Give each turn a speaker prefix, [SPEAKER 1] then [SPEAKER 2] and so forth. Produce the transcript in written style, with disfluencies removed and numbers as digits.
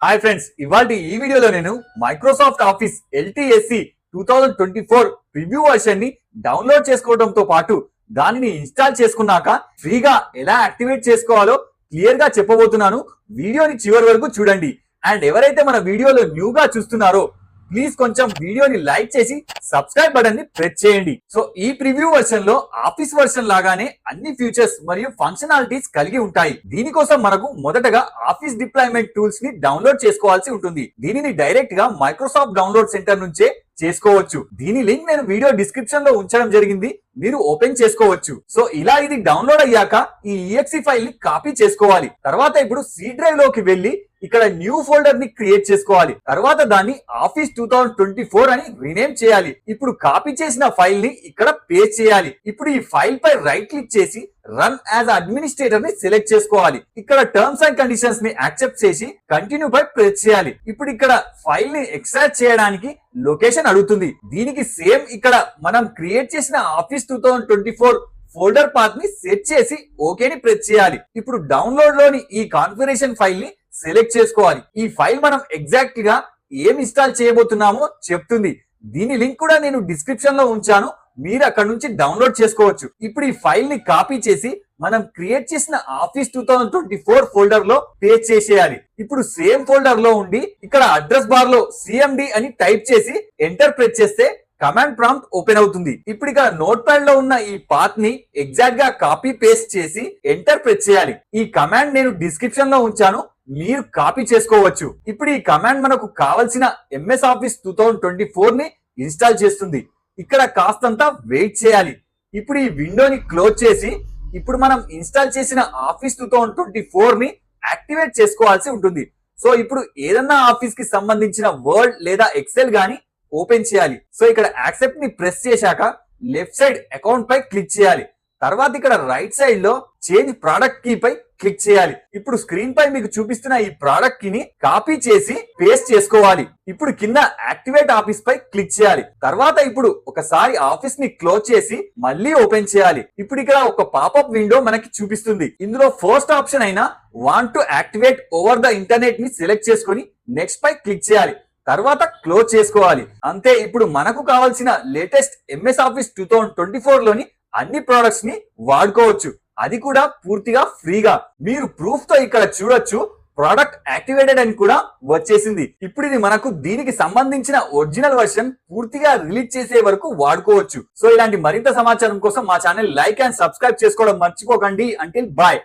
[SPEAKER 1] Hi friends, ఇవాళ ఈ వీడియోలో నేను Microsoft office LTSC 2024 preview version ని డౌన్లోడ్ చేసుకోవడంతో పాటు దానిని ఇన్స్టాల్ చేసుకున్నాక ఫ్రీగా ఎలా యాక్టివేట్ చేసుకోవాలో క్లియర్ గా చెప్పబోతున్నాను. వీడియోని చివరి వరకు చూడండి. అండ్ ఎవరైతే మన వీడియోలో న్యూగా చూస్తున్నారో ప్లీజ్ కొంచెం వీడియోని లైక్ చేసి సబ్స్క్రైబ్ బటన్ ని ప్రెస్ చేయండి. సో ఈ ప్రివ్యూ వర్షన్ లో ఆఫీస్ వర్షన్ లాగానే అన్ని ఫీచర్స్ మరియు ఫంక్షనాలిటీస్ కలిగి ఉంటాయి. దీనికోసం మనకు మొదటగా ఆఫీస్ డిప్లాయ్మెంట్ టూల్స్ ని డౌన్లోడ్ చేసుకోవాల్సి ఉంటుంది. దీనిని డైరెక్ట్ గా మైక్రోసాఫ్ట్ డౌన్లోడ్ సెంటర్ నుంచే చేసుకోవచ్చు. దీని లింక్ నేను వీడియో డిస్క్రిప్షన్ లో ఉంచడం జరిగింది, మీరు ఓపెన్ చేసుకోవచ్చు. సో ఇలా ఇది డౌన్లోడ్ అయ్యాక ఈ exe ఫైల్ ని కాపీ చేసుకోవాలి. తర్వాత ఇప్పుడు సి డ్రైవ్ లోకి వెళ్లి ఇక్కడ న్యూ ఫోల్డర్ ని క్రియేట్ చేసుకోవాలి. తర్వాత దాన్ని ఆఫీస్ 2024 అని రీనేమ్ చేయాలి. ఇప్పుడు కాపీ చేసిన ఫైల్ ని ఇక్కడ పేస్ట్ చేయాలి. ఇప్పుడు ఈ ఫైల్ పై రైట్ క్లిక్ చేసి రన్ యాజ్ అడ్మినిస్ట్రేటర్ ని సెలెక్ట్ చేసుకోవాలి. ఇక్కడ టర్మ్స్ అండ్ కండిషన్స్ ని యాక్సెప్ట్ చేసి కంటిన్యూ పై ప్రెస్ చేయాలి. ఇప్పుడు ఇక్కడ ఫైల్ ని ఎక్స్ట్రాక్ట్ చేయడానికి లొకేషన్ అడుగుతుంది. దీనికి సేమ్ ఇక్కడ మనం క్రియేట్ చేసిన ఆఫీస్ 2024 ఫోల్డర్ పాత్ ని సెట్ చేసి ఓకే ని ప్రెస్ చేయాలి. ఇప్పుడు డౌన్లోడ్ లోని ఈ కాన్ఫిగరేషన్ ఫైల్ ని సెలెక్ట్ చేసుకోవాలి. ఈ ఫైల్ మనం ఎగ్జాక్ట్ గా ఏం ఇన్స్టాల్ చేయబోతున్నామో చెప్తుంది. దీని లింక్ కూడా నేను డిస్క్రిప్షన్ లో ఉంచాను, మీరు అక్కడ నుంచి డౌన్లోడ్ చేసుకోవచ్చు. ఇప్పుడు ఈ ఫైల్ ని కాపీ చేసి మనం క్రియేట్ చేసిన ఆఫీస్ 2024 ఫోల్డర్ లో పేస్ట్ చేసేయాలి. ఇప్పుడు సేమ్ ఫోల్డర్ లో ఉండి ఇక్కడ అడ్రస్ బార్ లో CMD అని టైప్ చేసి ఎంటర్ ప్రెస్ చేస్తే కమాండ్ ప్రాంప్ట్ ఓపెన్ అవుతుంది. ఇప్పుడు ఇక్కడ నోట్ ప్యాడ్ లో ఉన్న ఈ పాత్ ని ఎగ్జాక్ట్ గా కాపీ పేస్ట్ చేసి ఎంటర్ ప్రెస్ చేయాలి. ఈ కమాండ్ నేను డిస్క్రిప్షన్ లో ఉంచాను, మీరు కాపీ చేసుకోవచ్చు. ఇప్పుడు ఈ కమాండ్ మనకు కావలసిన MS ఆఫీస్ 2024 ని ఇన్స్టాల్ చేస్తుంది. ఇక్కడ కాస్తంత వెయిట్ చేయాలి. ఇప్పుడు ఈ విండోని క్లోజ్ చేసి ఇప్పుడు మనం ఇన్స్టాల్ చేసిన ఆఫీస్ 2024 ని యాక్టివేట్ చేసుకోవాల్సి ఉంటుంది. సో ఇప్పుడు ఏదన్నా ఆఫీస్ కి సంబంధించిన వర్డ్ లేదా ఎక్సెల్ గాని ఓపెన్ చేయాలి. సో ఇక్కడ యాక్సెప్ట్ ని ప్రెస్ చేశాక లెఫ్ట్ సైడ్ అకౌంట్ పై క్లిక్ చేయాలి. తర్వాత ఇక్కడ రైట్ సైడ్ లో చేంజ్ ప్రోడక్ట్ కీ పై క్లిక్ చేయాలి. ఇప్పుడు స్క్రీన్ పై మీకు చూపిస్తున్న ఈ ప్రోడక్ట్ కీని కాపీ చేసి పేస్ట్ చేసుకోవాలి. ఇప్పుడు కింద యాక్టివేట్ ఆఫీస్ పై క్లిక్ చేయాలి. తర్వాత ఇప్పుడు ఒకసారి ఆఫీస్ ని క్లోజ్ చేసి మళ్ళీ ఓపెన్ చేయాలి. ఇప్పుడు ఇక్కడ ఒక పాపప్ విండో మనకి చూపిస్తుంది. ఇందులో ఫస్ట్ ఆప్షన్ అయిన want to activate over the internet ని సెలెక్ట్ చేసుకుని నెక్స్ట్ పై క్లిక్ చేయాలి. తర్వాత క్లోజ్ చేసుకోవాలి. అంతే, ఇప్పుడు మనకు కావాల్సిన లేటెస్ట్ MS ఆఫీస్ 2024 లోని అన్ని ప్రొడక్ట్స్ ని వాడుకోవచ్చు, అది కూడా పూర్తిగా ఫ్రీగా. మీరు ప్రూఫ్ తో ఇక్కడ చూడొచ్చు, ప్రోడక్ట్ యాక్టివేటెడ్ అని కూడా వచ్చేసింది. ఇప్పుడు ఇది మనకు దీనికి సంబంధించిన ఒరిజినల్ వర్షన్ పూర్తిగా రిలీజ్ చేసే వరకు వాడుకోవచ్చు. సో ఇలాంటి మరింత సమాచారం కోసం మా ఛానల్ లైక్ అండ్ సబ్స్క్రైబ్ చేసుకోవడం మర్చిపోకండి. Until bye.